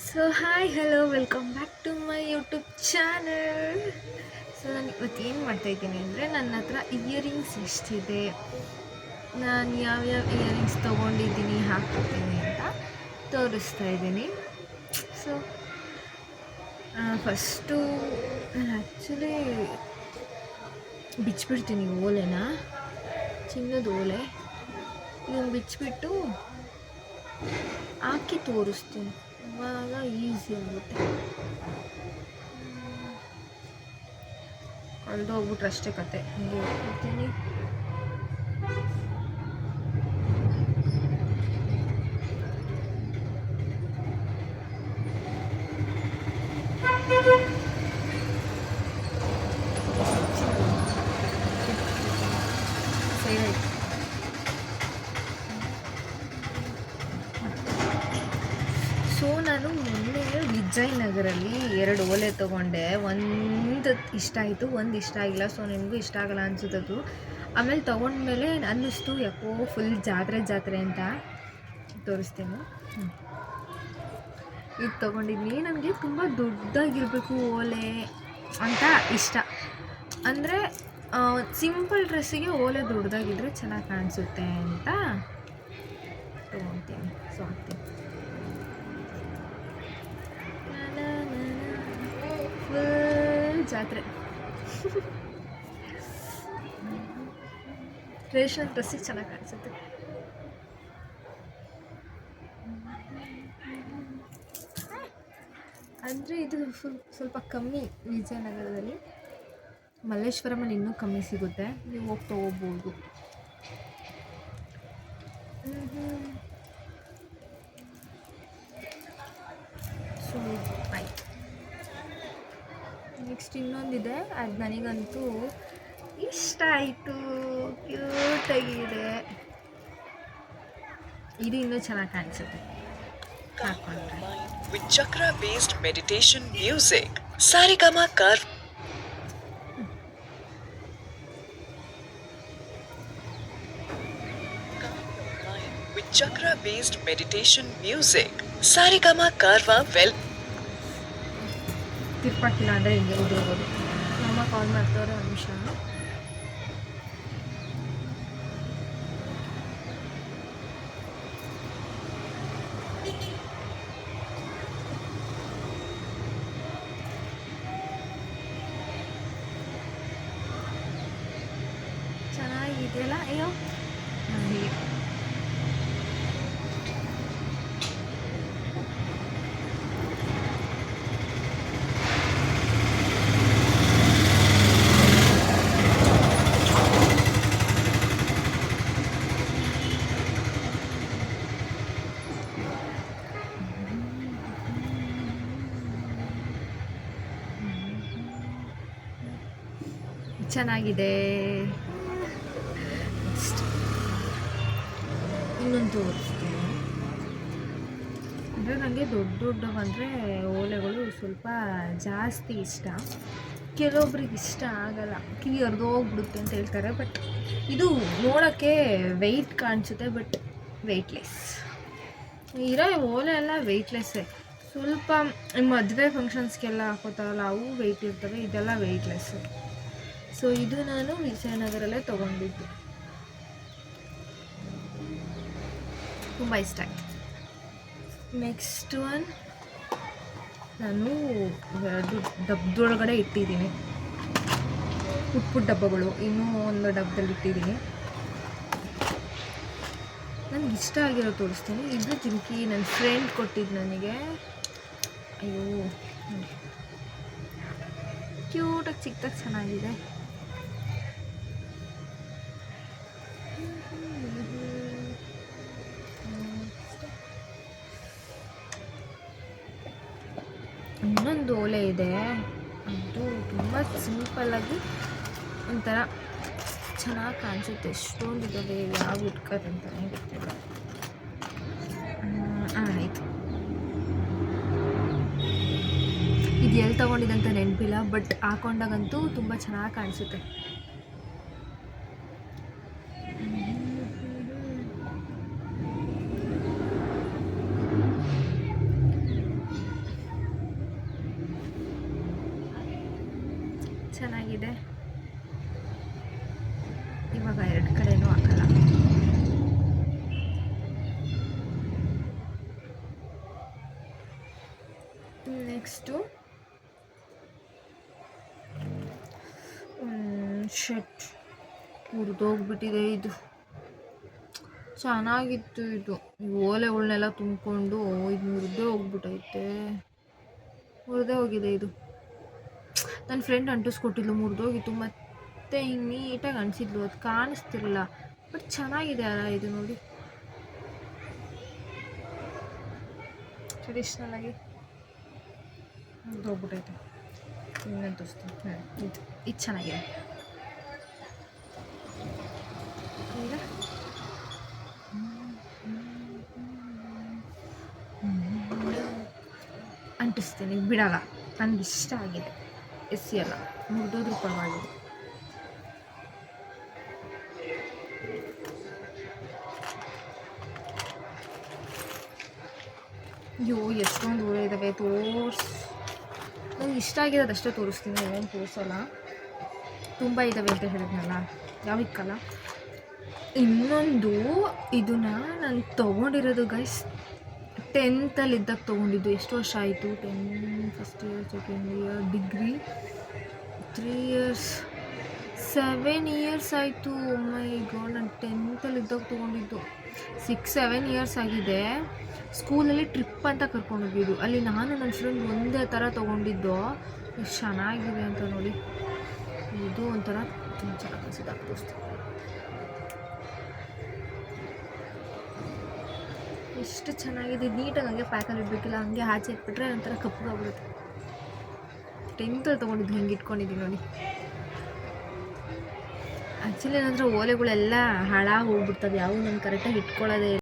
So hi hello welcome back to my YouTube channel. So ನಾನು ಇವತ್ತು ಏನು ಮಾಡ್ತಾಯಿದ್ದೀನಿ ಅಂದರೆ ನನ್ನ ಹತ್ರ ಇಯರಿಂಗ್ಸ್ ಎಷ್ಟಿದೆ, ನಾನು ಯಾವ್ಯಾವ ಇಯರಿಂಗ್ಸ್ ತೊಗೊಂಡಿದ್ದೀನಿ ಹಾಕ್ತೀನಿ ಅಂತ ತೋರಿಸ್ತಾ ಇದ್ದೀನಿ. ಸೊ ಫಸ್ಟು ನಾನು ಆ್ಯಕ್ಚುಲಿ ಬಿಚ್ಚಿಬಿಡ್ತೀನಿ ಓಲೆನ, ಚಿನ್ನದ ಓಲೆ ಇದನ್ನು ಬಿಚ್ಚಿಬಿಟ್ಟು ಹಾಕಿ ತೋರಿಸ್ತೀನಿ, ಆವಾಗ ಈಸಿ ಆಗುತ್ತೆ. ಕಳೆದೋಗ್ಬಿಟ್ರೆ ಅಷ್ಟೇ ಕತೆ. ಹಂಗೆ ಹೋಗ್ಬಿಡ್ತೀನಿ. ಸೈಡ್ ಆಯ್ತು. ಸೊ ನಾನು ಮೊನ್ನೆ ವಿಜಯನಗರಲ್ಲಿ 2 ಓಲೆ ತೊಗೊಂಡೆ. ಒಂದು ಇಷ್ಟ ಆಯಿತು, ಒಂದು ಇಷ್ಟ ಆಗಿಲ್ಲ. ಸೊ ನಿಮಗೂ ಇಷ್ಟ ಆಗಲ್ಲ ಅನಿಸುತ್ತದು. ಆಮೇಲೆ ತೊಗೊಂಡ್ಮೇಲೆ ಅನ್ನಿಸ್ತು ಯಾಕೋ ಫುಲ್ ಜಾತ್ರೆ ಅಂತ. ತೋರಿಸ್ತೀನಿ. ಇದು ತೊಗೊಂಡಿದ್ನಿ. ನನಗೆ ತುಂಬ ದೊಡ್ಡದಾಗಿರಬೇಕು ಓಲೆ ಅಂತ ಇಷ್ಟ. ಅಂದರೆ ಸಿಂಪಲ್ ಡ್ರೆಸ್ಸಿಗೆ ಓಲೆ ದೊಡ್ಡದಾಗಿದ್ದರೆ ಚೆನ್ನಾಗಿ ಕಾಣಿಸುತ್ತೆ ಅಂತ ತೊಗೊತೀನಿ. ಸೊ ಹಾಕ್ತೀನಿ. ಫುಲ್ ಜಾತ್ರೆ. ರೇಷನ್ ಡ್ರೆಸ್ಸಿಗೆ ಚೆನ್ನಾಗಿ ಕಾಣಿಸುತ್ತೆ. ಅಂದರೆ ಇದು ಸ್ವಲ್ಪ ಕಮ್ಮಿ ವಿಜಯನಗರದಲ್ಲಿ. ಮಲ್ಲೇಶ್ವರಮಲ್ಲಿ ಇನ್ನೂ ಕಮ್ಮಿ ಸಿಗುತ್ತೆ, ನೀವು ಹೋಗಿ ತೊಗೋಬೋದು. ಸೊ ಆಯ್ತು. ನೆಕ್ಸ್ಟ್ ಇನ್ನೊಂದಿದೆ, ಅದು ನನಗಂತೂ ಇಷ್ಟ ಆಯಿತು, ಕ್ಯೂಟಾಗಿದೆ. ಇದು ಇನ್ನೂ ಚೆನ್ನಾಗಿ ಕಾಣಿಸುತ್ತೆ ಹಾಕೊಂಡ್ರೆ. With chakra based meditation music, Saregama Carve. With chakra based meditation music, Saregama Carva well. ತಿರ್ಪಾಕಿಲ್ಲ ಅಂದರೆ ಹಿಂಗೆ ಉದುರ್ಬೋದು. ನಮ್ಮ ಕಾಲ್ ಮಾಡ್ತವ್ರೆ, ಒಂದು ನಿಮಿಷ. ಚೆನ್ನಾಗಿದೆಯಲ್ಲ? ಅಯ್ಯೋ ಹೀಗೆ ಚೆನ್ನಾಗಿದೆ. ಇನ್ನೊಂದು ತೋರಿಸ್ತೀನಿ. ಅಂದರೆ ನನಗೆ ದೊಡ್ಡವಂದರೆ ಓಲೆಗಳು ಸ್ವಲ್ಪ ಜಾಸ್ತಿ ಇಷ್ಟ. ಕೆಲವೊಬ್ರಿಗೆ ಇಷ್ಟ ಆಗಲ್ಲ, ಕಿವಿ ಹರಿದೋಗ್ಬಿಡುತ್ತೆ ಅಂತ ಹೇಳ್ತಾರೆ. ಬಟ್ ಇದು ನೋಡೋಕ್ಕೆ ವೆಯ್ಟ್ ಕಾಣಿಸುತ್ತೆ, ಬಟ್ ವೆಯ್ಟ್ಲೆಸ್. ಇರೋ ಓಲೆ ಎಲ್ಲ ವೆಯ್ಟ್ಲೆಸ್ಸೇ. ಸ್ವಲ್ಪ ಮದುವೆ ಫಂಕ್ಷನ್ಸ್ಗೆಲ್ಲ ಹಾಕೋತಾರಲ್ಲ, ಅವು ವೆಯ್ಟ್ ಇರ್ತವೆ, ಇದೆಲ್ಲ ವೆಯ್ಟ್ಲೆಸ್ಸು. ಸೊ ಇದು ನಾನು ವಿಜಯನಗರಲ್ಲೇ ತೊಗೊಂಡಿದ್ದು, ತುಂಬ ಇಷ್ಟ ಆಯಿತು. ನೆಕ್ಸ್ಟ್ ಒನ್ ನಾನು ಡಬ್ಬದೊಳಗಡೆ ಇಟ್ಟಿದ್ದೀನಿ, ಪುಟ್ಟ ಡಬ್ಬಗಳು. ಇನ್ನೂ ಒಂದು ಡಬ್ಬದಲ್ಲಿ ಇಟ್ಟಿದ್ದೀನಿ. ನನಗೆ ಇಷ್ಟ ಆಗಿರೋ ತೋರಿಸ್ತೀನಿ. ಇದು ಜಿಮ್ಕಿ ನನ್ನ ಫ್ರೆಂಡ್ ಕೊಟ್ಟಿದ್ದು ನನಗೆ. ಅಯ್ಯೋ ಕ್ಯೂಟಾಗಿ ಚಿಕ್ಕದಾಗಿ ಚೆನ್ನಾಗಿದೆ. ಇನ್ನೊಂದು ಓಲೆ ಇದೆ, ಅದು ತುಂಬ ಸಿಂಪಲ್ಲಾಗಿ ಒಂಥರ ಚೆನ್ನಾಗಿ ಕಾಣಿಸುತ್ತೆ. ಎಷ್ಟೊಂದಿದ್ದಾವೆ, ಯಾವ ಇಟ್ಕೋದಂತಾನೆ ಗೊತ್ತಿಲ್ಲ. ಆಯಿತು. ಇದು ಎಲ್ಲಿ ತೊಗೊಂಡಿದ್ದಂತ ನೆನಪಿಲ್ಲ, ಬಟ್ ಹಾಕೊಂಡಾಗಂತೂ ತುಂಬ ಚೆನ್ನಾಗಿ ಕಾಣಿಸುತ್ತೆ. ಚೆನ್ನಾಗಿದೆ. ಇವಾಗ 2 ಕಡೆನೂ ಹಾಕಲ್ಲ. ನೆಕ್ಸ್ಟು ಶರ್ಟ್ ಮುರಿದೋಗ್ಬಿಟ್ಟಿದೆ. ಇದು ಚೆನ್ನಾಗಿತ್ತು. ಇದು ಓಲೆಗಳನ್ನೆಲ್ಲ ತುಂಬಿಕೊಂಡು ಇದು ಮುರಿದೇ ಹೋಗ್ಬಿಟ್ಟೈತೆ. ಮುರಿದೇ ಹೋಗಿದೆ. ಇದು ನನ್ನ ಫ್ರೆಂಡ್ ಅಂಟಿಸ್ಕೊಟ್ಟಿದ್ಲು, ಮುರಿದೋಗಿತ್ತು. ಮತ್ತೆ ಹಿಂಗೆ ನೀಟಾಗಿ ಅನಿಸಿದ್ಲು, ಅದು ಕಾಣಿಸ್ತಿರಲಿಲ್ಲ. ಬಟ್ ಚೆನ್ನಾಗಿದೆ ಅಲ್ಲ ಇದು, ನೋಡಿ ಟ್ರೆಡಿಷ್ನಲ್ ಆಗಿ. ಮುರಿದೋಗ್ಬಿಟ್ಟೈತೆ. ಇನ್ನೇನು ತೋರಿಸ್ತೀನಿ. ಇದು ಚೆನ್ನಾಗಿದೆ. ಈಗ ಅಂಟಿಸ್ತೀನಿ, ಬಿಡಲ್ಲ. ನನಗೆ ಇಷ್ಟ ಆಗಿದೆ. ಎಸೆಯಲ್ಲ, ಮುರಿದೋದ್ರೂ ಪರವಾಗಿಲ್ಲ. ಅಯ್ಯೋ ಎಷ್ಟೊಂದು ಓಲೆ ಇದ್ದಾವೆ. ನನಗೆ ಇಷ್ಟ ಆಗಿರೋದಷ್ಟೇ ತೋರಿಸ್ತೀನಿ, ಏನು ತೋರಿಸಲ್ಲ. ತುಂಬ ಇದ್ದಾವೆ ಅಂತ ಹೇಳಿದ್ನಲ್ಲ, ಯಾವಿಕ್ಕಲ್ಲ. ಇನ್ನೊಂದು ಇದನ್ನ ನಾನು ತೊಗೊಂಡಿರೋದು ಗೈಸ್ 10th ಇದ್ದಾಗ ತೊಗೊಂಡಿದ್ದು. ಎಷ್ಟು ವರ್ಷ ಆಯಿತು? 1st year, 2nd year, degree 3 years, 7 years ಆಯಿತು. ಮೈ ಗಾಡ್, ನಾನು 10th ಇದ್ದಾಗ ತೊಗೊಂಡಿದ್ದು. 6-7 years ಆಗಿದೆ. ಸ್ಕೂಲಲ್ಲಿ ಟ್ರಿಪ್ ಅಂತ ಕರ್ಕೊಂಡೋಗಿದ್ದು. ಅಲ್ಲಿ ನಾನು ನನ್ನ ಫ್ರೆಂಡ್ ಒಂದೇ ಥರ ತೊಗೊಂಡಿದ್ದು. ಎಷ್ಟು ಚೆನ್ನಾಗಿದೆ ಅಂತ ನೋಡಿ. ಇದು ಒಂಥರ ತುಂಬ ಚೆನ್ನಾಗಿ ಅನಿಸಿದೆ. ತೋರಿಸ್ತೀನಿ. ಎಷ್ಟು ಚೆನ್ನಾಗಿದೆ. ನೀಟಾಗಿ ಹಂಗೆ ಪ್ಯಾಕಲ್ಲಿ ಇಡಬೇಕಿಲ್ಲ, ಹಂಗೆ ಆಚೆ ಇಟ್ಬಿಟ್ರೆ ಒಂಥರ ಕಪ್ಪಗಾಗ್ಬಿಡುತ್ತೆ. 10th ತೊಗೊಂಡಿದ್ದು ಹೆಂಗೆ ಇಟ್ಕೊಂಡಿದ್ದೀನಿ ನೋಡಿ. ಆ್ಯಕ್ಚುಲಿ ಏನಂದರೆ ಓಲೆಗಳೆಲ್ಲ ಹಾಳಾಗಿ ಹೋಗ್ಬಿಡ್ತವೆ, ಯಾವು ನಾನು ಕರೆಕ್ಟಾಗಿ ಇಟ್ಕೊಳ್ಳೋದೇ ಇಲ್ಲ.